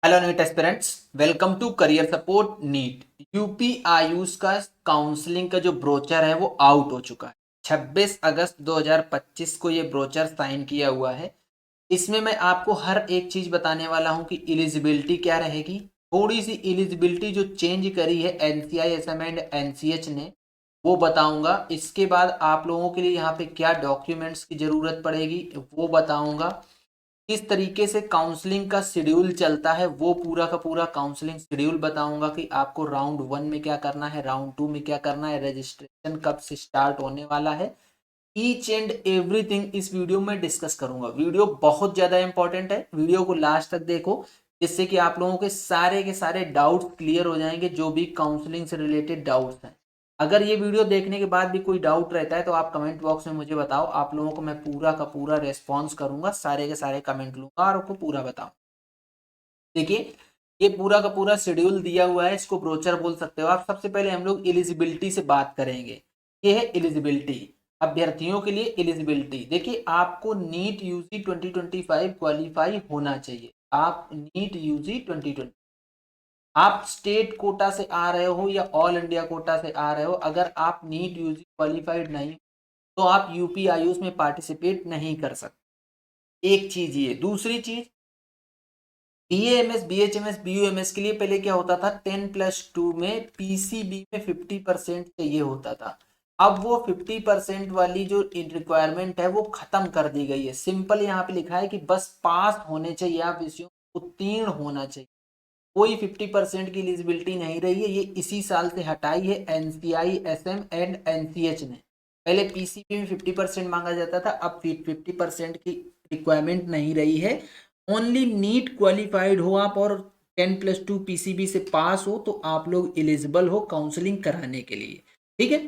Hello NEET aspirants, welcome to career support NEET. UP AYUSH का counselling का जो brochure है वो आउट हो चुका है। 26 अगस्त 2025 को ये ब्रोचर साइन किया हुआ है। इसमें मैं आपको हर एक चीज बताने वाला हूं कि एलिजिबिलिटी क्या रहेगी। थोड़ी सी एलिजिबिलिटी जो चेंज करी है एनसीआईएसएम एंड एनसीएच ने, वो बताऊंगा। इसके बाद आप लोगों के लिए यहाँ पे क्या डॉक्यूमेंट्स की जरूरत पड़ेगी वो बताऊंगा। किस तरीके से काउंसलिंग का शेड्यूल चलता है वो पूरा का पूरा काउंसलिंग शेड्यूल बताऊंगा कि आपको राउंड 1 में क्या करना है, राउंड 2 में क्या करना है, रजिस्ट्रेशन कब से स्टार्ट होने वाला है। ईच एंड एवरीथिंग इस वीडियो में डिस्कस करूंगा। वीडियो बहुत ज्यादा इंपॉर्टेंट है, वीडियो को लास्ट तक देखो जिससे कि आप लोगों के सारे डाउट्स क्लियर हो जाएंगे, जो भी काउंसलिंग से रिलेटेड डाउट्स हैं। अगर ये वीडियो देखने के बाद भी कोई डाउट रहता है तो आप कमेंट बॉक्स में मुझे बताओ। आप लोगों को मैं पूरा का पूरा रेस्पॉन्स करूंगा, सारे के सारे कमेंट लूंगा और आपको पूरा बताऊं। देखिए, ये पूरा का पूरा शेड्यूल दिया हुआ है, इसको ब्रोचर बोल सकते हो आप। सबसे पहले हम लोग एलिजिबिलिटी से बात करेंगे। ये है एलिजिबिलिटी, अभ्यर्थियों के लिए एलिजिबिलिटी। देखिए, आपको नीट यूजी 2025 क्वालिफाई होना चाहिए। आप नीट यूजी 2020, आप स्टेट कोटा से आ रहे हो या ऑल इंडिया कोटा से आ रहे हो, अगर आप नीट यूजी क्वालिफाइड नहीं तो आप यूपी आयुष में पार्टिसिपेट नहीं कर सकते। एक चीज ये। दूसरी चीज, बीएएमएस बीएचएमएस बीयूएमएस के लिए पहले क्या होता था, 10+2 में पीसीबी में 50% चाहिए होता था। अब वो 50% वाली जो रिक्वायरमेंट है वो खत्म कर दी गई है। सिंपल यहाँ पे लिखा है कि बस पास होने चाहिए, आप विषयों उत्तीर्ण होना चाहिए। कोई 50% की एलिजिबिलिटी नहीं रही है, ये इसी साल से हटाई है एनसीआई एसएम एंड एनसीएच ने। पहले पीसीबी में 50% मांगा जाता था, अब 50% की रिक्वायरमेंट नहीं रही है। ओनली नीट क्वालिफाइड हो आप और 10+2 पीसीबी से पास हो तो आप लोग एलिजिबल हो काउंसलिंग कराने के लिए। ठीक है।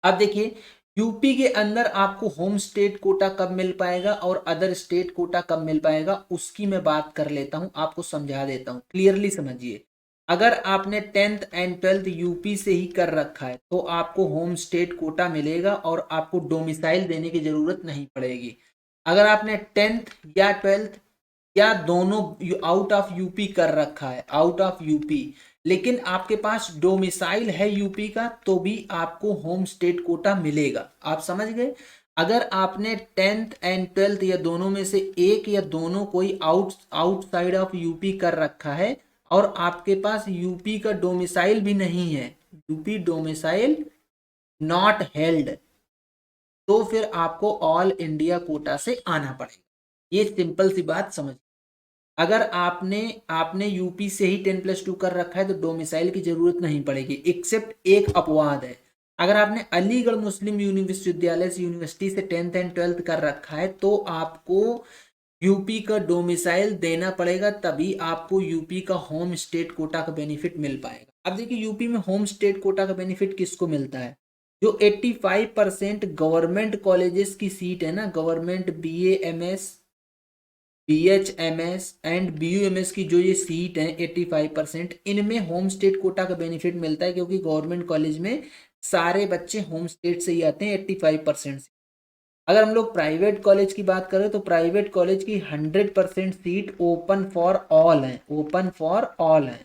अब देखिए, यूपी के अंदर आपको होम स्टेट कोटा कब मिल पाएगा और अदर स्टेट कोटा कब मिल पाएगा उसकी मैं बात कर लेता हूं, आपको समझा देता हूं, क्लियरली समझिए। अगर आपने 10th एंड 12th यूपी से ही कर रखा है तो आपको होम स्टेट कोटा मिलेगा और आपको डोमिसाइल देने की जरूरत नहीं पड़ेगी। अगर आपने 10th या 12th या दोनों आउट ऑफ यूपी कर रखा है, आउट ऑफ यूपी, लेकिन आपके पास डोमिसाइल है यूपी का, तो भी आपको होम स्टेट कोटा मिलेगा। आप समझ गए। अगर आपने 10th एंड 12th या दोनों में से एक या दोनों कोई आउटसाइड ऑफ यूपी कर रखा है और आपके पास यूपी का डोमिसाइल भी नहीं है, यूपी डोमिसाइल नॉट हेल्ड, तो फिर आपको ऑल इंडिया कोटा से आना पड़ेगा। ये सिंपल सी बात समझ। अगर आपने आपने यूपी से ही 10+2 कर रखा है तो डोमिसाइल की जरूरत नहीं पड़ेगी, एक्सेप्ट एक अपवाद है। अगर आपने अलीगढ़ मुस्लिम विश्वविद्यालय से यूनिवर्सिटी से 10th एंड 12th कर रखा है तो आपको यूपी का डोमिसाइल देना पड़ेगा, तभी आपको यूपी का होम स्टेट कोटा का बेनिफिट मिल पाएगा। अब देखिए, यूपी में होम स्टेट कोटा का बेनिफिट किसको मिलता है, जो 85% गवर्नमेंट कॉलेजेस की सीट है ना, government BAMS BHMS and BUMS की जो ये सीट है 85%, इनमें होम स्टेट कोटा का बेनिफिट मिलता है, क्योंकि गवर्नमेंट कॉलेज में सारे बच्चे होम स्टेट से ही आते हैं 85% से। अगर हम लोग प्राइवेट कॉलेज की बात करें तो प्राइवेट कॉलेज की 100% सीट ओपन फॉर ऑल है, ओपन फॉर ऑल है।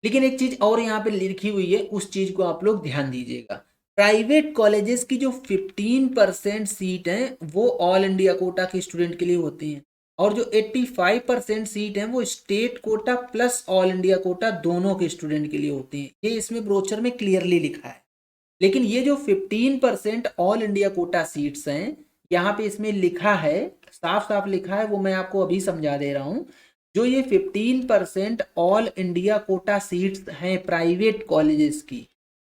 लेकिन एक चीज और यहाँ पे लिखी हुई है, उस चीज को आप लोग ध्यान दीजिएगा। प्राइवेट कॉलेजेस की जो 15% सीट है वो ऑल इंडिया कोटा के स्टूडेंट के लिए होती हैं, और जो 85% सीट है वो state quota plus all India Kota दोनों के स्टूडेंट के लिए होती हैं। ये इसमें ब्रोचर में क्लियरली लिखा है। लेकिन ये जो 15% ऑल इंडिया कोटा सीट्स हैं, यहाँ पे इसमें लिखा है, साफ साफ लिखा है, वो मैं आपको अभी समझा दे रहा हूँ। जो ये 15% ऑल इंडिया कोटा सीट्स हैं प्राइवेट कॉलेजेस की,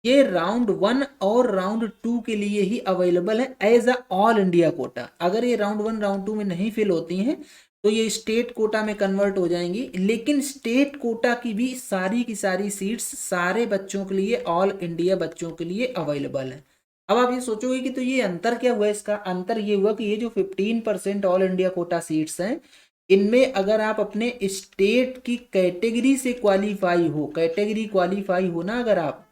ये राउंड 1 और राउंड 2 के लिए ही अवेलेबल है as a all India quota. अगर ये राउंड 1 राउंड 2 में नहीं फिल होती हैं तो ये स्टेट कोटा में कन्वर्ट हो जाएंगी। लेकिन स्टेट कोटा की सारी सीट्स सारे बच्चों के लिए, ऑल इंडिया बच्चों के लिए अवेलेबल है। अब आप ये सोचोगे कि तो ये अंतर क्या हुआ, इसका अंतर ये हुआ कि ये जो 15% ऑल इंडिया कोटा सीट्स हैं, इनमें अगर आप अपने स्टेट की कैटेगरी से क्वालिफाई हो, कैटेगरी क्वालिफाई हो ना अगर आप,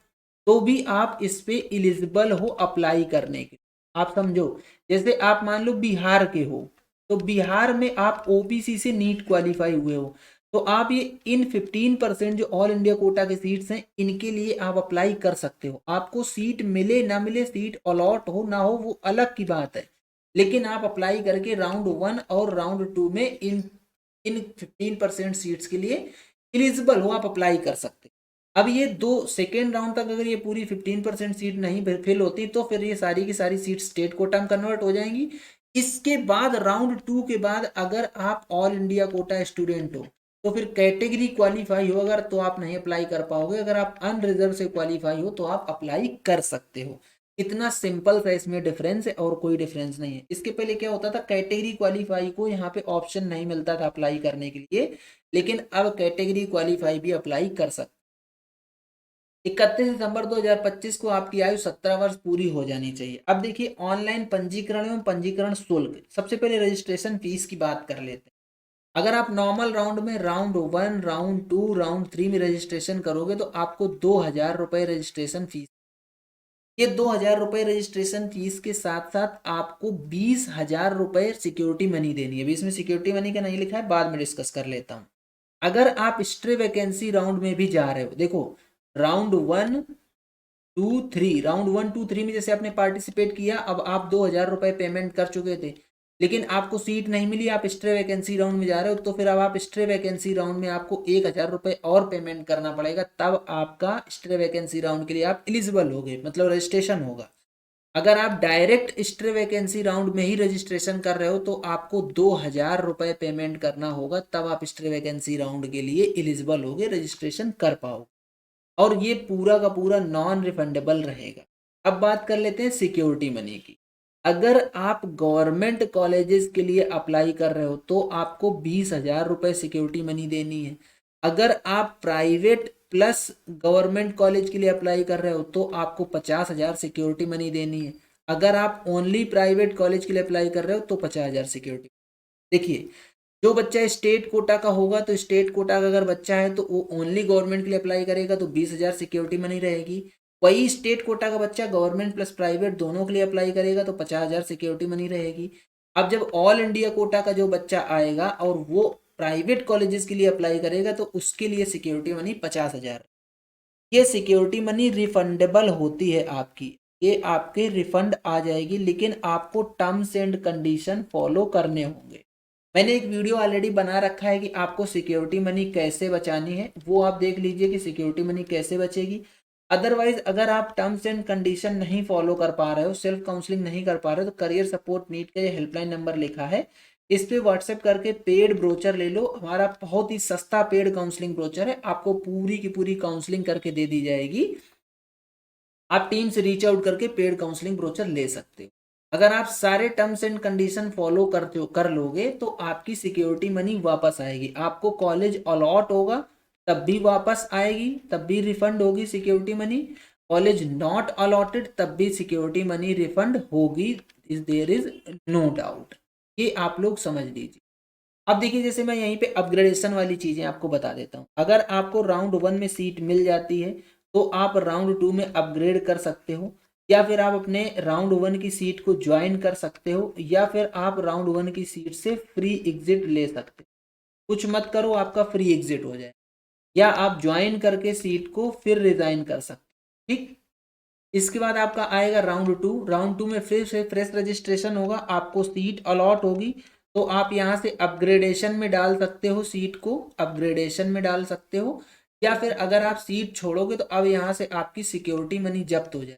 तो भी आप इस पे एलिजिबल हो अप्लाई करने के। आप समझो, जैसे आप मान लो बिहार के हो, तो बिहार में आप ओबीसी से नीट क्वालिफाई हुए हो, तो आप ये इन 15% जो ऑल इंडिया कोटा के सीट्स हैं इनके लिए आप अप्लाई कर सकते हो। आपको सीट मिले ना मिले, सीट अलॉट हो ना हो, वो अलग की बात है, लेकिन आप अप्लाई करके राउंड 1 और राउंड 2 में इन इन 15% सीट्स के लिए एलिजिबल हो, आप अप्लाई कर सकते। अब ये दो सेकेंड राउंड तक अगर ये पूरी 15% सीट नहीं फिल होती तो फिर ये सारी की सारी सीट स्टेट कोटा में कन्वर्ट हो जाएंगी। इसके बाद राउंड 2 के बाद अगर आप ऑल इंडिया कोटा स्टूडेंट हो तो फिर कैटेगरी क्वालिफाई हो अगर, तो आप नहीं अप्लाई कर पाओगे। अगर आप अनरिजर्व से क्वालिफाई हो तो आप अप्लाई कर सकते हो। इतना सिंपल सा इसमें डिफरेंस है और कोई डिफरेंस नहीं है। इसके पहले क्या होता था, कैटेगरी क्वालिफाई को यहाँ पे ऑप्शन नहीं मिलता था अप्लाई करने के लिए, लेकिन अब कैटेगरी क्वालिफाई भी अप्लाई कर सकते। 31 दिसंबर 2025 को आपकी आयु 17 वर्ष पूरी हो जानी चाहिए। अब देखिए ऑनलाइन पंजीकरण एवं पंजीकरण शुल्क, सबसे पहले रजिस्ट्रेशन फीस की बात कर लेते हैं। अगर आप नॉर्मल राउंड में राउंड 1, राउंड 2, राउंड 3 में रजिस्ट्रेशन करोगे तो आपको 2,000 रुपये रजिस्ट्रेशन फीस। ये 2,000 रुपये रजिस्ट्रेशन फीस के साथ साथ आपको 20,000 रुपये सिक्योरिटी मनी देनी है। अभी इसमें सिक्योरिटी मनी का नहीं लिखा है, बाद में डिस्कस कर लेता हूँ। अगर आप स्ट्रे वैकेंसी राउंड में भी जा रहे हो, देखो राउंड 1, 2, 3, राउंड 1, 2, 3 में जैसे आपने पार्टिसिपेट किया, अब आप 2,000 रुपये पेमेंट कर चुके थे, लेकिन आपको सीट नहीं मिली, आप स्ट्रे वैकेंसी राउंड में जा रहे हो, तो फिर अब आप स्ट्रे वैकेंसी राउंड में आपको 1,000 रुपये और पेमेंट करना पड़ेगा, तब आपका स्ट्रे वैकेंसी राउंड के लिए आप एलिजिबल हो गए, मतलब रजिस्ट्रेशन होगा। अगर आप डायरेक्ट स्ट्रे वैकेंसी राउंड में ही रजिस्ट्रेशन कर रहे हो तो आपको 2,000 रुपये पेमेंट करना होगा, तब आप स्ट्रे वैकेंसी राउंड के लिए एलिजिबल होगे, रजिस्ट्रेशन कर पाओगे, और ये पूरा का पूरा नॉन रिफंडेबल रहेगा। अब बात कर लेते हैं सिक्योरिटी मनी की। अगर आप गवर्नमेंट कॉलेजेस के लिए अप्लाई कर रहे हो तो आपको 20,000 रुपये सिक्योरिटी मनी देनी है। अगर आप प्राइवेट प्लस गवर्नमेंट कॉलेज के लिए अप्लाई कर रहे हो तो आपको 50,000 सिक्योरिटी मनी देनी है। अगर आप ओनली प्राइवेट कॉलेज के लिए अप्लाई कर रहे हो तो 50,000 सिक्योरिटी। देखिए, जो बच्चा स्टेट कोटा का होगा तो स्टेट कोटा का अगर बच्चा है तो वो ओनली गवर्नमेंट के लिए अप्लाई करेगा तो 20,000 सिक्योरिटी मनी रहेगी। वही स्टेट कोटा का बच्चा गवर्नमेंट प्लस प्राइवेट दोनों के लिए अप्लाई करेगा तो 50,000 सिक्योरिटी मनी रहेगी। अब जब ऑल इंडिया कोटा का जो बच्चा आएगा और वो प्राइवेट कॉलेजेस के लिए अप्लाई करेगा तो उसके लिए सिक्योरिटी मनी 50,000। ये सिक्योरिटी मनी रिफंडेबल होती है आपकी, ये आपके रिफंड आ जाएगी, लेकिन आपको टर्म्स एंड कंडीशन फॉलो करने होंगे। मैंने एक वीडियो ऑलरेडी बना रखा है कि आपको सिक्योरिटी मनी कैसे बचानी है, वो आप देख लीजिए कि सिक्योरिटी मनी कैसे बचेगी। अदरवाइज अगर आप टर्म्स एंड कंडीशन नहीं फॉलो कर पा रहे हो, सेल्फ काउंसलिंग नहीं कर पा रहे हो, तो करियर सपोर्ट नीट का ये हेल्पलाइन नंबर लिखा है, इस पे व्हाट्सएप करके पेड ब्रोचर ले लो। हमारा बहुत ही सस्ता पेड काउंसलिंग ब्रोचर है, आपको पूरी की पूरी काउंसलिंग करके दे दी जाएगी। आप टीम से रीच आउट करके पेड काउंसलिंग ब्रोचर ले सकते हो। अगर आप सारे टर्म्स एंड कंडीशन फॉलो करते हो कर लोगे तो आपकी सिक्योरिटी मनी वापस आएगी। आपको कॉलेज अलॉट होगा तब भी वापस आएगी, तब भी रिफंड होगी security money. College not allotted तब भी सिक्योरिटी मनी रिफंड होगी, देयर इज नो डाउट। ये आप लोग समझ लीजिए। अब देखिए, जैसे मैं यहीं पे अपग्रेडेशन वाली चीज़ें आपको बता देता हूँ। अगर आपको राउंड 1 में सीट मिल जाती है तो आप राउंड 2 में अपग्रेड कर सकते हो, या फिर आप अपने राउंड 1 की सीट को ज्वाइन कर सकते हो, या फिर आप राउंड 1 की सीट से फ्री एग्जिट ले सकते हो। कुछ मत करो, आपका फ्री एग्जिट हो जाए, या आप ज्वाइन करके सीट को फिर रिजाइन कर सकते हो। ठीक, इसके बाद आपका आएगा राउंड 2। राउंड 2 में फिर से फ्रेश रजिस्ट्रेशन होगा, आपको सीट अलॉट होगी तो आप यहाँ से अपग्रेडेशन में डाल सकते हो, सीट को अपग्रेडेशन में डाल सकते हो, या फिर अगर आप सीट छोड़ोगे तो अब यहाँ से आपकी सिक्योरिटी मनी जब्त हो जाए।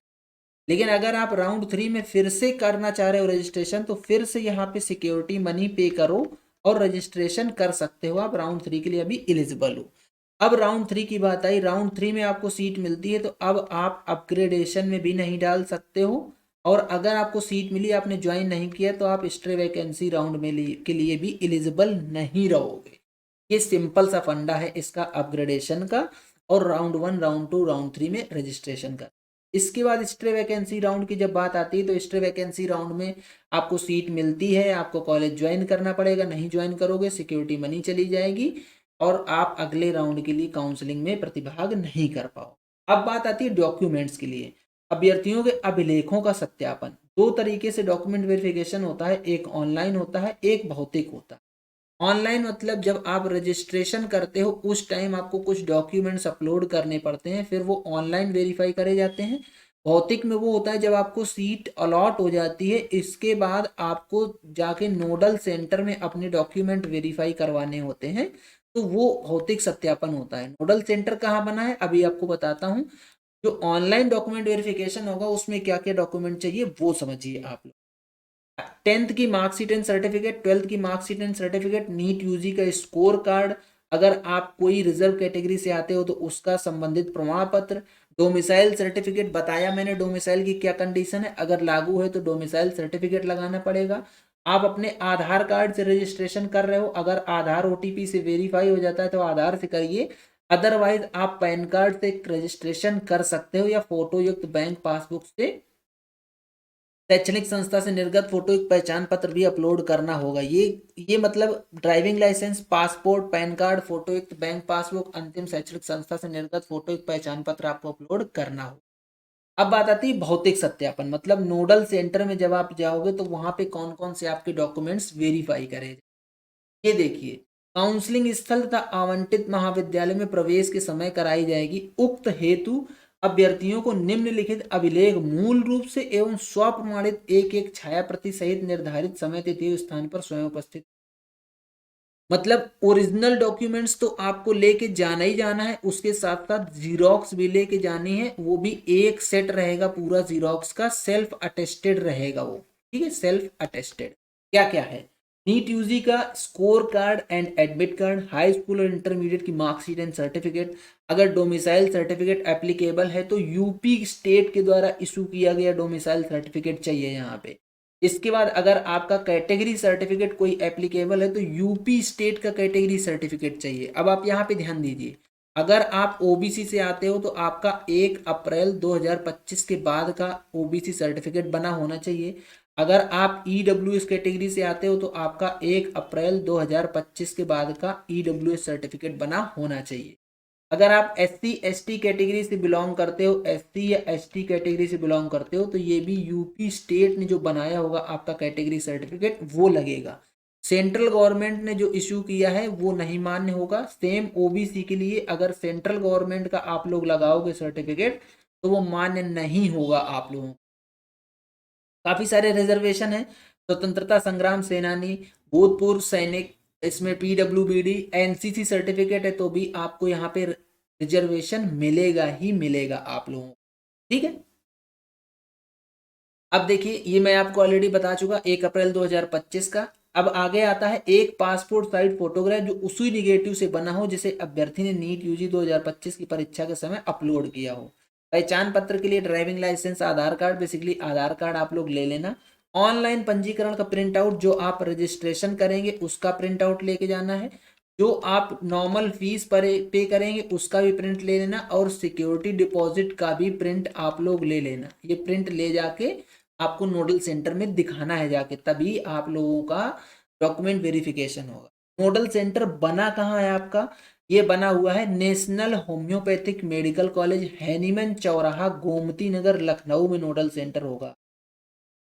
लेकिन अगर आप राउंड 3 में फिर से करना चाह रहे हो रजिस्ट्रेशन तो फिर से यहाँ पे सिक्योरिटी मनी पे करो और रजिस्ट्रेशन कर सकते हो, आप राउंड 3 के लिए अभी एलिजिबल हो। अब राउंड 3 की बात आई, राउंड 3 में आपको सीट मिलती है तो अब आप अपग्रेडेशन में भी नहीं डाल सकते हो, और अगर आपको सीट मिली आपने ज्वाइन नहीं किया तो आप स्ट्रे वैकेंसी राउंड में के लिए भी एलिजिबल नहीं रहोगे। ये सिंपल सा फंडा है इसका अपग्रेडेशन का, और राउंड 1, राउंड 2, राउंड 3 में रजिस्ट्रेशन का। इसके बाद स्ट्रे वैकेंसी राउंड की जब बात आती है तो स्ट्रे वैकेंसी राउंड में आपको सीट मिलती है, आपको कॉलेज ज्वाइन करना पड़ेगा, नहीं ज्वाइन करोगे सिक्योरिटी मनी चली जाएगी और आप अगले राउंड के लिए काउंसलिंग में प्रतिभाग नहीं कर पाओ। अब बात आती है डॉक्यूमेंट्स के लिए। अभ्यर्थियों के अभिलेखों का सत्यापन। दो तरीके से डॉक्यूमेंट वेरिफिकेशन होता है, एक ऑनलाइन होता है, एक भौतिक होता है। ऑनलाइन मतलब जब आप रजिस्ट्रेशन करते हो उस टाइम आपको कुछ डॉक्यूमेंट्स अपलोड करने पड़ते हैं, फिर वो ऑनलाइन वेरीफाई करे जाते हैं। भौतिक में वो होता है जब आपको सीट अलॉट हो जाती है, इसके बाद आपको जाके नोडल सेंटर में अपने डॉक्यूमेंट वेरीफाई करवाने होते हैं, तो वो भौतिक सत्यापन होता है। नोडल सेंटर कहाँ बना है अभी आपको बताता हूँ। जो ऑनलाइन डॉक्यूमेंट वेरिफिकेशन होगा उसमें क्या क्या डॉक्यूमेंट चाहिए वो समझिए आप लोग। 10th की मार्कशीट एंड सर्टिफिकेट, 12th की marksheet and certificate, NEET UG का स्कोर कार्ड, अगर आप कोई रिजर्व कैटेगरी से आते हो तो उसका संबंधित प्रमाण पत्र, डोमिसाइल सर्टिफिकेट, बताया मैंने डोमिसाइल की क्या कंडीशन है, अगर लागू है तो डोमिसाइल सर्टिफिकेट लगाना पड़ेगा। आप अपने आधार कार्ड से रजिस्ट्रेशन कर रहे हो, अगर आधार ओटीपी से वेरीफाई हो जाता है तो आधार से करिए, अदरवाइज आप पैन कार्ड से रजिस्ट्रेशन कर सकते हो या फोटो युक्त बैंक पासबुक से शैक्षणिक संस्था से निर्गत फोटो एक पहचान पत्र भी अपलोड करना होगा। ये मतलब driving licence, passport, PAN card, photo एक बैंक पासबुक, अंतिम शैक्षणिक संस्था से निर्गत फोटो एक पहचान पत्र आपको अपलोड करना हो। अब बात आती है भौतिक सत्यापन, मतलब नोडल सेंटर में जब आप जाओगे तो वहां पे कौन कौन से आपके डॉक्यूमेंट्स वेरीफाई करे। ये देखिए, काउंसलिंग स्थल तथा आवंटित महाविद्यालय में प्रवेश के समय कराई जाएगी उक्त हेतु अभ्यर्थियों को निम्नलिखित अभिलेख मूल रूप से एवं स्वप्रमाणित एक एक छाया प्रति सहित निर्धारित समय तिथि स्थान पर स्वयं उपस्थित। मतलब ओरिजिनल डॉक्यूमेंट्स तो आपको लेके जाना ही जाना है, उसके साथ साथ जीरोक्स भी लेके जानी है, वो भी एक सेट रहेगा पूरा जीरोक्स का, सेल्फ अटेस्टेड रहेगा वो। ठीक है, सेल्फ अटेस्टेड। क्या क्या है, नीट यूजी का score card and admit card, high school और इंटरमीडिएट की मार्कशीट एंड सर्टिफिकेट, अगर डोमिसाइल सर्टिफिकेट एप्लीकेबल है तो यूपी स्टेट के द्वारा इशू किया गया डोमिसाइल सर्टिफिकेट चाहिए यहाँ पे। इसके बाद अगर आपका कैटेगरी सर्टिफिकेट कोई एप्लीकेबल है तो यूपी स्टेट का कैटेगरी सर्टिफिकेट चाहिए। अब आप यहाँ पे ध्यान दीजिए, अगर आप ओबीसी से आते हो तो आपका 1 अप्रैल 2025 के बाद का ओबीसी सर्टिफिकेट बना होना चाहिए। अगर आप ईडब्ल्यूएस कैटेगरी से आते हो तो आपका 1 अप्रैल 2025 के बाद का ईडब्ल्यूएस सर्टिफिकेट बना होना चाहिए। अगर आप SC ST कैटेगरी से बिलोंग करते हो, SC या ST कैटेगरी से बिलोंग करते हो तो ये भी यूपी स्टेट ने जो बनाया होगा आपका कैटेगरी सर्टिफिकेट वो लगेगा। सेंट्रल गवर्नमेंट ने जो इशू किया है वो नहीं मान्य होगा। सेम ओबीसी के लिए अगर सेंट्रल गवर्नमेंट का आप लोग लगाओगे सर्टिफिकेट तो वो मान्य नहीं होगा आप लोगों को। काफी सारे रिजर्वेशन है, स्वतंत्रता संग्राम सेनानी, भूतपूर्व सैनिक, इसमें पीडब्ल्यूबीडी, एनसीसी सर्टिफिकेट है तो भी आपको यहाँ पे रिजर्वेशन मिलेगा ही मिलेगा आप लोगों को। ठीक है, अब देखिए ये मैं आपको ऑलरेडी बता चुका 1 अप्रैल 2025 का। अब आगे आता है एक पासपोर्ट साइज फोटोग्राफ जो उसी निगेटिव से बना हो जिसे अभ्यर्थी ने नीट यूजी 2025 की परीक्षा के समय अपलोड किया हो। पहचान पत्र के लिए ड्राइविंग लाइसेंस, आधार कार्ड, बेसिकली आधार कार्ड आप लोग ले लेना। ऑनलाइन पंजीकरण का प्रिंट आउट, जो आप रजिस्ट्रेशन करेंगे उसका प्रिंट आउट लेके जाना है। जो आप नॉर्मल फीस पर पे करेंगे उसका भी प्रिंट ले लेना, और सिक्योरिटी डिपॉजिट का भी प्रिंट आप लोग ले लेना। ये प्रिंट ले जाके आपको नोडल सेंटर में दिखाना है जाके, तभी आप लोगों का डॉक्यूमेंट वेरिफिकेशन होगा। नोडल सेंटर बना कहाँ है आपका, ये बना हुआ है national homeopathic medical college, Hahnemann चौराहा, गोमती नगर, लखनऊ में नोडल सेंटर होगा।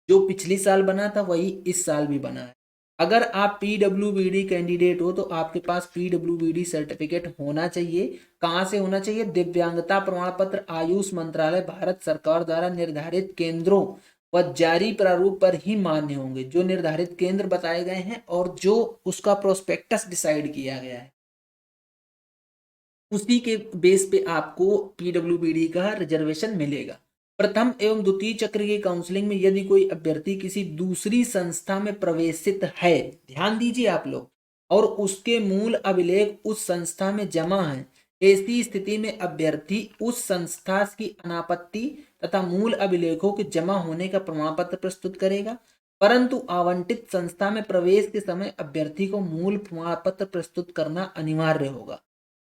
जो पिछली साल बना था वही इस साल भी बना है। अगर आप पीडब्ल्यूबीडी कैंडिडेट हो तो आपके पास पीडब्ल्यूबीडी सर्टिफिकेट होना चाहिए। कहाँ से होना चाहिए, दिव्यांगता प्रमाण पत्र, आयुष मंत्रालय, भारत सरकार द्वारा निर्धारित केंद्रों व जारी प्रारूप पर ही मान्य होंगे। जो निर्धारित केंद्र बताए गए हैं और जो उसका प्रोस्पेक्टस डिसाइड किया गया है उसी के बेस पे आपको पीडब्ल्यूबीडी का रिजर्वेशन मिलेगा। प्रथम एवं द्वितीय चक्र की काउंसलिंग में यदि कोई अभ्यर्थी किसी दूसरी संस्था में प्रवेशित है, ध्यान दीजिए आप लोग, और उसके मूल अभिलेख उस संस्था में जमा है, ऐसी स्थिति में अभ्यर्थी उस संस्था की अनापत्ति तथा मूल अभिलेखों के जमा होने का प्रमाण पत्र प्रस्तुत करेगा। परंतु आवंटित संस्था में प्रवेश के समय अभ्यर्थी को मूल प्रमाण पत्र प्रस्तुत करना अनिवार्य होगा।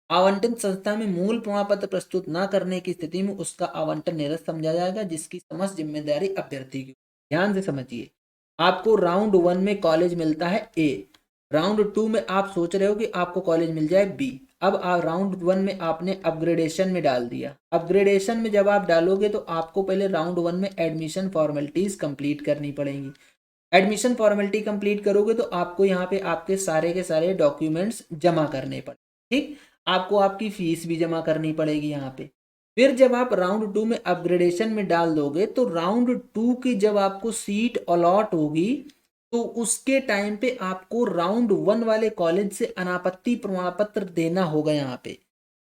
आवंटित संस्था में मूल प्रमाण पत्र प्रस्तुत न करने की स्थिति में उसका आवंटन निरस्त समझा जाएगा, जिसकी समस्त जिम्मेदारी अभ्यर्थी की। ध्यान से समझिए, आपको राउंड 1 में कॉलेज मिलता है ए, राउंड 2 में आप सोच रहे हो कि आपको कॉलेज मिल जाए बी। अब राउंड 1 में आपने अपग्रेडेशन में डाल दिया। अपग्रेडेशन में जब आप डालोगे तो आपको पहले राउंड 1 में एडमिशन फॉर्मेलिटीज कंप्लीट करनी पड़ेंगी। एडमिशन फॉर्मेलिटी कंप्लीट करोगे तो आपको यहाँ पे आपके सारे के सारे डॉक्यूमेंट्स जमा करने पड़े, ठीक। आपको आपकी फीस भी जमा करनी पड़ेगी यहाँ पे। फिर जब आप राउंड 2 में अपग्रेडेशन में डाल दोगे तो राउंड 2 की जब आपको सीट अलॉट होगी तो उसके टाइम पे आपको राउंड 1 वाले कॉलेज से अनापत्ति प्रमाण पत्र देना होगा। यहाँ पे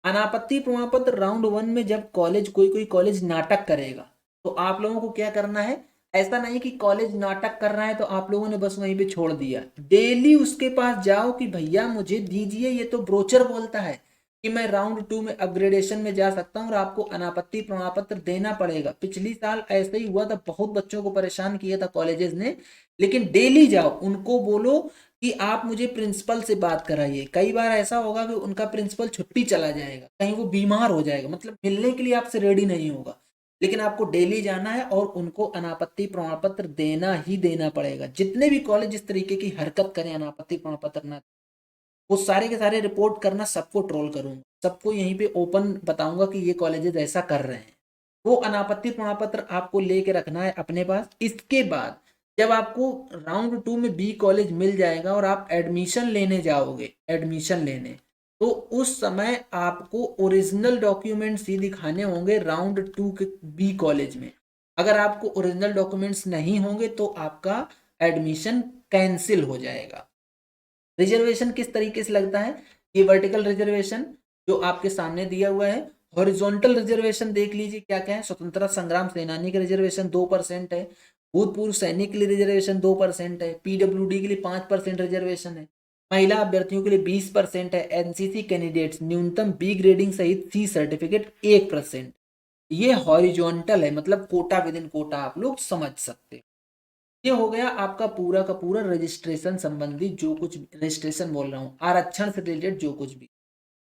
अनापत्ति प्रमाण पत्र राउंड 1 में जब कॉलेज कोई कॉलेज नाटक करेगा तो आप लोगों को क्या करना है, ऐसा नहीं कि कॉलेज नाटक कर रहा है तो आप लोगों ने बस वहीं पे छोड़ दिया। डेली उसके पास जाओ कि भैया मुझे दीजिए, ये तो ब्रोचर बोलता है कि मैं राउंड 2 में अपग्रेडेशन में जा सकता हूँ और आपको अनापत्ति प्रमाण पत्र देना पड़ेगा। पिछली साल ऐसे ही हुआ था, बहुत बच्चों को परेशान किया था कॉलेजेस ने। लेकिन डेली जाओ, उनको बोलो कि आप मुझे प्रिंसिपल से बात कराइए। कई बार ऐसा होगा कि उनका प्रिंसिपल छुट्टी चला जाएगा, कहीं वो बीमार हो जाएगा, मतलब मिलने के लिए आपसे रेडी नहीं होगा, लेकिन आपको डेली जाना है और उनको अनापत्ति प्रमाण पत्र देना ही देना पड़ेगा। जितने भी कॉलेज इस तरीके की हरकत करें, अनापत्ति प्रमाण पत्र ना, वो सारे के सारे रिपोर्ट करना, सबको ट्रोल करूंगा, सबको यहीं पे ओपन बताऊंगा कि ये कॉलेजेस ऐसा कर रहे हैं। वो अनापत्ति प्रमाण पत्र आपको लेके रखना है अपने पास। इसके बाद जब आपको राउंड 2 में बी कॉलेज मिल जाएगा और आप एडमिशन लेने जाओगे, एडमिशन लेने, तो उस समय आपको ओरिजिनल डॉक्यूमेंट्स ही दिखाने होंगे राउंड 2 के बी कॉलेज में। अगर आपको ओरिजिनल डॉक्यूमेंट्स नहीं होंगे तो आपका एडमिशन कैंसिल हो जाएगा। रिजर्वेशन किस तरीके से लगता है, ये वर्टिकल रिजर्वेशन जो आपके सामने दिया हुआ है। हॉरिजॉन्टल रिजर्वेशन देख लीजिए क्या क्या है। स्वतंत्रता संग्राम सेनानी के रिजर्वेशन 2% है, भूतपूर्व सैनिक के लिए रिजर्वेशन 2% है, पीडब्ल्यूडी के लिए 5% रिजर्वेशन है, महिला अभ्यर्थियों के लिए 20% है, एनसीसी कैंडिडेट्स न्यूनतम बी ग्रेडिंग सहित सी सर्टिफिकेट 1%। ये हॉरिजॉन्टल है, मतलब कोटा विद इन कोटा, आप लोग समझ सकते हो। ये हो गया आपका पूरा का पूरा रजिस्ट्रेशन संबंधी जो कुछ, रजिस्ट्रेशन बोल रहा हूँ, आरक्षण से रिलेटेड जो कुछ भी।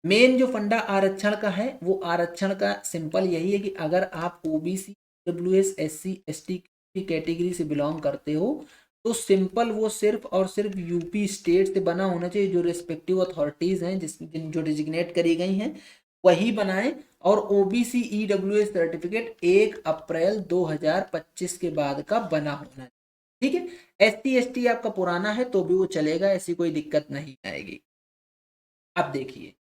मेन जो फंडा आरक्षण का है, वो आरक्षण का सिंपल यही है कि अगर आप ओबीसी, डब्ल्यूएस, एससी, एसटी की कैटेगरी से बिलोंग करते हो तो सिंपल वो सिर्फ और सिर्फ यूपी स्टेट से बना होना चाहिए। जो रिस्पेक्टिव अथॉरिटीज हैं जो डिजिग्नेट करी गई हैं वही बनाएं। और ओबीसी ईडब्ल्यूएस सर्टिफिकेट 1 अप्रैल 2025 के बाद का बना होना चाहिए, ठीक है। एसटी एसटी आपका पुराना है तो भी वो चलेगा, ऐसी कोई दिक्कत नहीं आएगी। अब देखिए,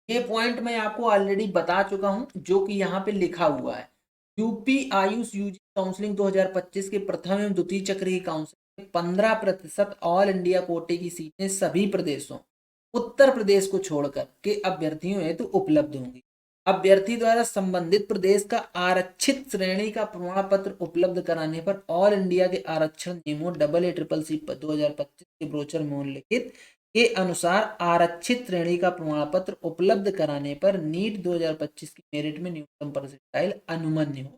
ये पॉइंट मैं आपको ऑलरेडी बता चुका हूं जो कि यहाँ पे लिखा हुआ है। यूपी आयुष यूजी काउंसलिंग 2025 के प्रथम एवं द्वितीय चक्र की काउंसलिंग में 15% ऑल इंडिया कोटे की सीटें सभी प्रदेशों, उत्तर प्रदेश को छोड़कर, के अभ्यर्थियों हेतु उपलब्ध होंगी। अभ्यर्थी द्वारा संबंधित प्रदेश का आरक्षित श्रेणी का प्रमाण पत्र उपलब्ध कराने पर ऑल इंडिया के आरक्षण नियमों AA CCC 2025 के ब्रोचर में उल्लिखित के अनुसार आरक्षित श्रेणी का प्रमाण पत्र उपलब्ध कराने पर नीट 2025 की मेरिट में न्यूनतम परसेंटाइल अनुमन्य हो।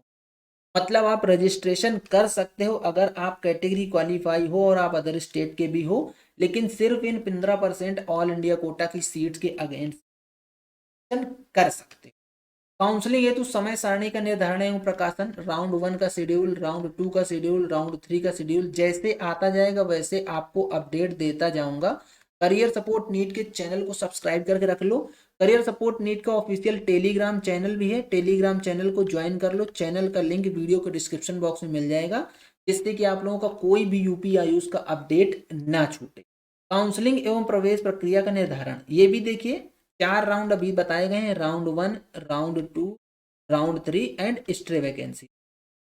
मतलब आप रजिस्ट्रेशन कर सकते हो अगर आप कैटेगरी क्वालिफाई हो और आप अदर स्टेट के भी हो, लेकिन सिर्फ इन 15% ऑल इंडिया कोटा की सीट्स के अगेंस्ट कर सकते हो। काउंसलिंग हेतु समय सारणी का निर्धारण एवं प्रकाशन, राउंड 1 का शेड्यूल, राउंड 2 का शेड्यूल, राउंड 3 का शेड्यूल जैसे आता जाएगा वैसे आपको अपडेट देता जाऊंगा। करियर सपोर्ट नीट के चैनल को सब्सक्राइब करके रख लो। करियर सपोर्ट नीट का ऑफिशियल टेलीग्राम चैनल भी है, टेलीग्राम चैनल को ज्वाइन कर लो। चैनल का लिंक वीडियो के डिस्क्रिप्शन बॉक्स में मिल जाएगा, जिससे कि आप लोगों का कोई भी यूपी आयुष का अपडेट ना छूटे। काउंसलिंग एवं प्रवेश प्रक्रिया का निर्धारण, ये भी देखिए 4 राउंड अभी बताए गए हैं, round 1, round 2, round 3 and stray vacancy.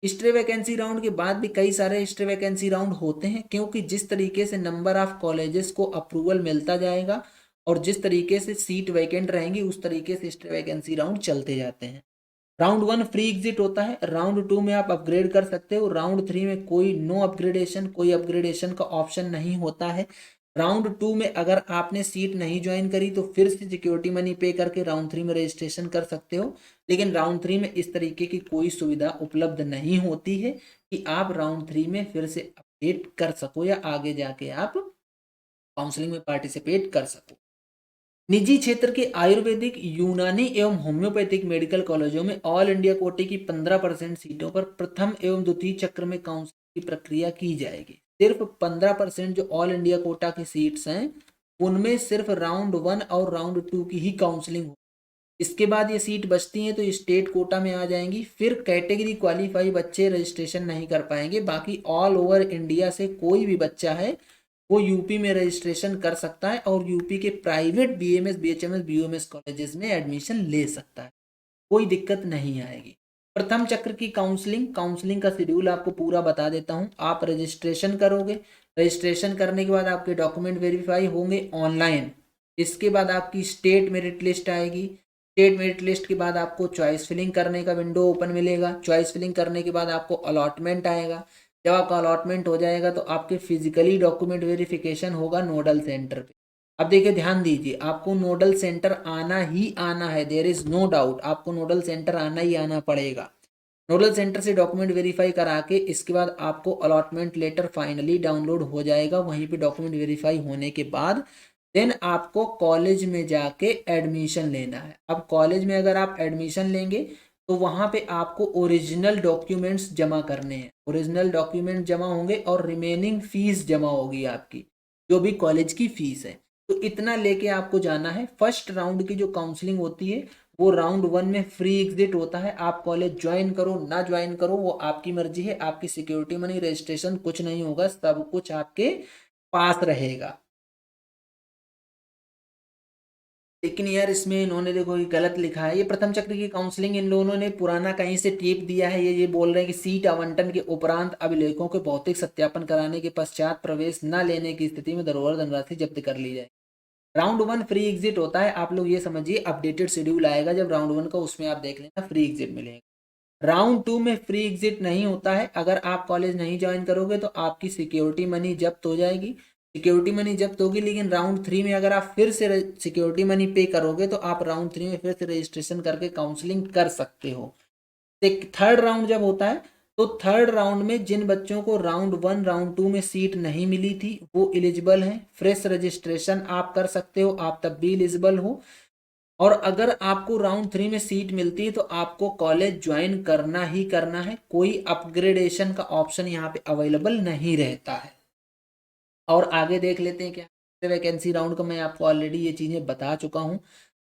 Stray vacancy round के बाद भी कई सारे स्ट्रे वैकेंसी राउंड होते हैं, क्योंकि जिस तरीके से नंबर ऑफ कॉलेजेस को अप्रूवल मिलता जाएगा और जिस तरीके से सीट वैकेंट रहेंगी उस तरीके से स्ट्रे वैकेंसी राउंड चलते जाते हैं। राउंड 1 फ्री एग्जिट होता है, राउंड 2 में आप अपग्रेड कर सकते हो, राउंड 3 में कोई नो अपग्रेडेशन, कोई अपग्रेडेशन का ऑप्शन नहीं होता है। राउंड 2 में अगर आपने सीट नहीं ज्वाइन करी तो फिर से सिक्योरिटी मनी पे करके राउंड 3 में रजिस्ट्रेशन कर सकते हो, लेकिन राउंड 3 में इस तरीके की कोई सुविधा उपलब्ध नहीं होती है कि आप राउंड 3 में फिर से अपडेट कर सको या आगे जाके आप काउंसलिंग में पार्टिसिपेट कर सको। निजी क्षेत्र के आयुर्वेदिक, यूनानी एवं होम्योपैथिक मेडिकल कॉलेजों में ऑल इंडिया कोटे की 15% सीटों पर प्रथम एवं द्वितीय चक्र में काउंसलिंग की प्रक्रिया की जाएगी। सिर्फ 15% जो ऑल इंडिया कोटा की सीट्स हैं उनमें सिर्फ राउंड 1 और राउंड 2 की ही काउंसलिंग हो। इसके बाद ये सीट बचती हैं तो स्टेट कोटा में आ जाएंगी। फिर कैटेगरी क्वालिफाई बच्चे रजिस्ट्रेशन नहीं कर पाएंगे। बाकी ऑल ओवर इंडिया से कोई भी बच्चा है वो यूपी में रजिस्ट्रेशन कर सकता है और यूपी के private BMS, BHMS, BUMS colleges में एडमिशन ले सकता है, कोई दिक्कत नहीं आएगी। प्रथम चक्र की काउंसलिंग का शेड्यूल आपको पूरा बता देता हूं। आप रजिस्ट्रेशन करोगे, रजिस्ट्रेशन करने के बाद आपके डॉक्यूमेंट वेरीफाई होंगे ऑनलाइन। इसके बाद आपकी स्टेट मेरिट लिस्ट आएगी। स्टेट मेरिट लिस्ट के बाद आपको चॉइस फिलिंग करने का विंडो ओपन मिलेगा। चॉइस फिलिंग करने के बाद आपको अलॉटमेंट आएगा। जब आपका अलॉटमेंट हो जाएगा तो आपके फिजिकली डॉक्यूमेंट वेरिफिकेशन होगा नोडल सेंटर पे। अब देखिए, ध्यान दीजिए, आपको नोडल सेंटर आना ही आना है, देयर इज नो डाउट, आपको नोडल सेंटर आना ही आना पड़ेगा। नोडल सेंटर से डॉक्यूमेंट वेरीफाई करा के इसके बाद आपको अलॉटमेंट लेटर फाइनली डाउनलोड हो जाएगा। वहीं पे डॉक्यूमेंट वेरीफाई होने के बाद देन आपको कॉलेज में जाके एडमिशन लेना है। अब कॉलेज में अगर आप एडमिशन लेंगे तो वहाँ पे आपको ओरिजिनल डॉक्यूमेंट्स जमा करने हैं। ओरिजिनल डॉक्यूमेंट जमा होंगे और रिमेनिंग फीस जमा होगी आपकी, जो भी कॉलेज की फीस है। तो इतना लेके आपको जाना है। फर्स्ट राउंड की जो काउंसलिंग होती है वो राउंड 1 में फ्री एग्जिट होता है। आप कॉलेज ज्वाइन करो ना ज्वाइन करो वो आपकी मर्जी है। आपकी सिक्योरिटी मनी, रजिस्ट्रेशन कुछ नहीं होगा, सब कुछ आपके पास रहेगा। लेकिन यार इसमें इन्होंने देखो ये गलत लिखा है। ये प्रथम चक्र की काउंसलिंग इन लोगों ने पुराना कहीं से टेप दिया है। ये बोल रहे हैं कि सीट आवंटन के उपरांत अभिलेखों के भौतिक सत्यापन कराने के पश्चात प्रवेश न लेने की स्थिति में धरोहर धनराशि जब्त कर ली जाए। राउंड 1 फ्री एग्जिट होता है। आप लोग ये समझिए, अपडेटेड शेड्यूल आएगा जब राउंड 1 का, उसमें आप देख लेना फ्री एग्जिट मिलेगा। राउंड 2 में फ्री एग्जिट नहीं होता है। अगर आप कॉलेज नहीं ज्वाइन करोगे तो आपकी सिक्योरिटी मनी जब्त हो जाएगी। सिक्योरिटी मनी जब्त होगी, लेकिन राउंड 3 में अगर आप फिर से सिक्योरिटी मनी पे करोगे तो आप राउंड 3 में फिर से रजिस्ट्रेशन करके काउंसलिंग कर सकते हो। थर्ड राउंड जब होता है तो थर्ड राउंड में जिन बच्चों को राउंड 1 राउंड 2 में सीट नहीं मिली थी वो एलिजिबल हैं। फ्रेश रजिस्ट्रेशन आप कर सकते हो, आप तब भी एलिजिबल हो। और अगर आपको राउंड 3 में सीट मिलती है तो आपको कॉलेज ज्वाइन करना ही करना है। कोई अपग्रेडेशन का ऑप्शन यहाँ पे अवेलेबल नहीं रहता है। और आगे देख लेते हैं क्या वैकेंसी राउंड का। मैं आपको ऑलरेडी ये चीजें बता चुका हूँ।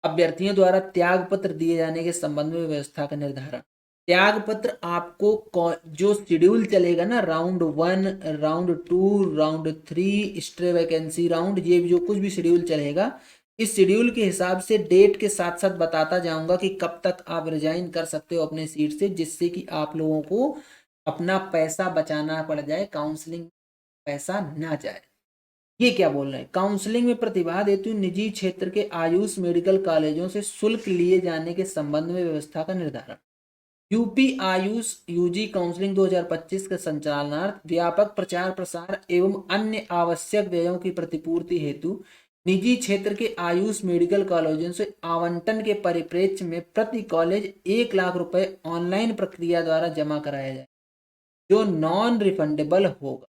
अभ्यर्थियों द्वारा त्याग पत्र दिए जाने के संबंध में व्यवस्था का निर्धारण। त्याग पत्र आपको जो शेड्यूल चलेगा ना, round 1 round 2 round 3 stray vacancy round, ये जो कुछ भी शेड्यूल चलेगा, इस शेड्यूल के हिसाब से डेट के साथ साथ बताता जाऊंगा कि कब तक आप रिजाइन कर सकते हो अपने सीट से, जिससे कि आप लोगों को अपना पैसा बचाना पड़ जाए, काउंसलिंग पैसा ना जाए। ये क्या बोल रहे हैं, काउंसलिंग में प्रतिभा हेतु निजी क्षेत्र के आयुष मेडिकल कॉलेजों से शुल्क लिए जाने के संबंध में व्यवस्था का निर्धारण। यूपी आयुष यूजी काउंसलिंग 2025 के संचालनार्थ व्यापक प्रचार प्रसार एवं अन्य आवश्यक व्ययों की प्रतिपूर्ति हेतु निजी क्षेत्र के आयुष मेडिकल कॉलेजों से आवंटन के परिप्रेक्ष्य में प्रति कॉलेज 1 लाख रुपए ऑनलाइन प्रक्रिया द्वारा जमा कराया जाए, जो नॉन रिफंडेबल होगा।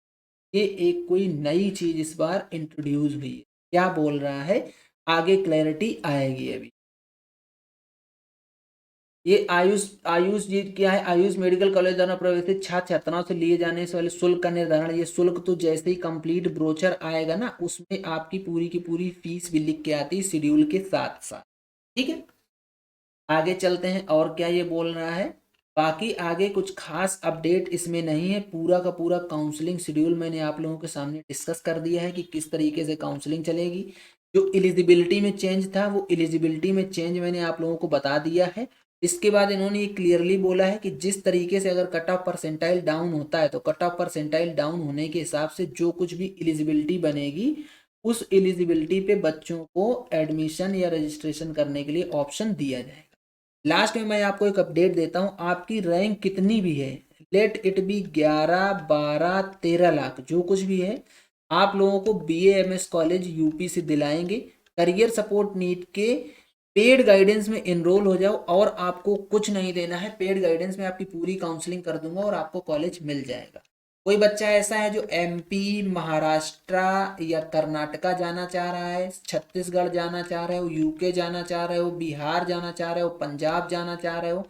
ये एक कोई नई चीज इस बार इंट्रोड्यूस हुई है। क्या बोल रहा है, आगे क्लैरिटी आएगी अभी। ये आयुष आयुष जी क्या है, आयुष मेडिकल कॉलेज द्वारा प्रवेशित छात्र छात्राओं से लिए जाने से वाले शुल्क का निर्धारण। ये शुल्क तो जैसे ही कंप्लीट ब्रोचर आएगा ना, उसमें आपकी पूरी की पूरी फीस भी लिख के आती है शेड्यूल के साथ साथ। ठीक है, आगे चलते हैं और क्या ये बोल रहा है। बाकी आगे कुछ खास अपडेट इसमें नहीं है। पूरा का पूरा काउंसलिंग शेड्यूल मैंने आप लोगों के सामने डिस्कस कर दिया है कि किस तरीके से काउंसलिंग चलेगी। जो एलिजिबिलिटी में चेंज था वो एलिजिबिलिटी में चेंज मैंने आप लोगों को बता दिया है। इसके बाद इन्होंने ये क्लियरली बोला है कि जिस तरीके से अगर कट ऑफ परसेंटाइल डाउन होता है तो कट ऑफ परसेंटाइल डाउन होने के हिसाब से जो कुछ भी एलिजिबिलिटी बनेगी उस एलिजिबिलिटी पे बच्चों को एडमिशन या रजिस्ट्रेशन करने के लिए ऑप्शन दिया जाएगा। लास्ट में मैं आपको एक अपडेट देता हूं, आपकी रैंक कितनी भी है, लेट इट बी 11 12 13 लाख जो कुछ भी है, आप लोगों को BAMS कॉलेज यूपी से दिलाएंगे। करियर सपोर्ट नीट के पेड गाइडेंस में एनरोल हो जाओ और आपको कुछ नहीं देना है। पेड गाइडेंस में आपकी पूरी काउंसलिंग कर दूंगा और आपको कॉलेज मिल जाएगा। कोई बच्चा ऐसा है जो MP, महाराष्ट्र या कर्नाटका जाना चाह रहा है, छत्तीसगढ़ जाना चाह रहे हो, यूके जाना चाह रहे हो, बिहार जाना चाह रहे हो, पंजाब जाना चाह रहे हो,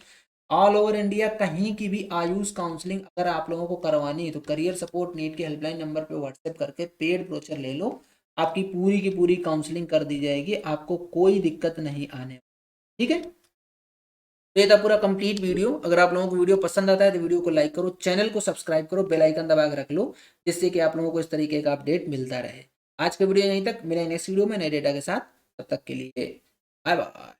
ऑल ओवर इंडिया कहीं की भी आयुष काउंसलिंग अगर आप लोगों को करवानी है तो करियर सपोर्ट नीट के हेल्पलाइन नंबर पे व्हाट्सएप करके पेड ब्रोचर ले लो आपकी पूरी की पूरी काउंसलिंग कर दी जाएगी, आपको कोई दिक्कत नहीं आने। ठीक है, तो ये था पूरा कंप्लीट वीडियो। अगर आप लोगों को वीडियो पसंद आता है तो वीडियो को लाइक करो, चैनल को सब्सक्राइब करो, बेल आइकन दबा के रख लो, जिससे कि आप लोगों को इस तरीके का अपडेट मिलता रहे। आज का वीडियो यहीं तक, मिलेंगे नेक्स्ट वीडियो में नए डेटा के साथ। तब तक के लिए बाय बाय।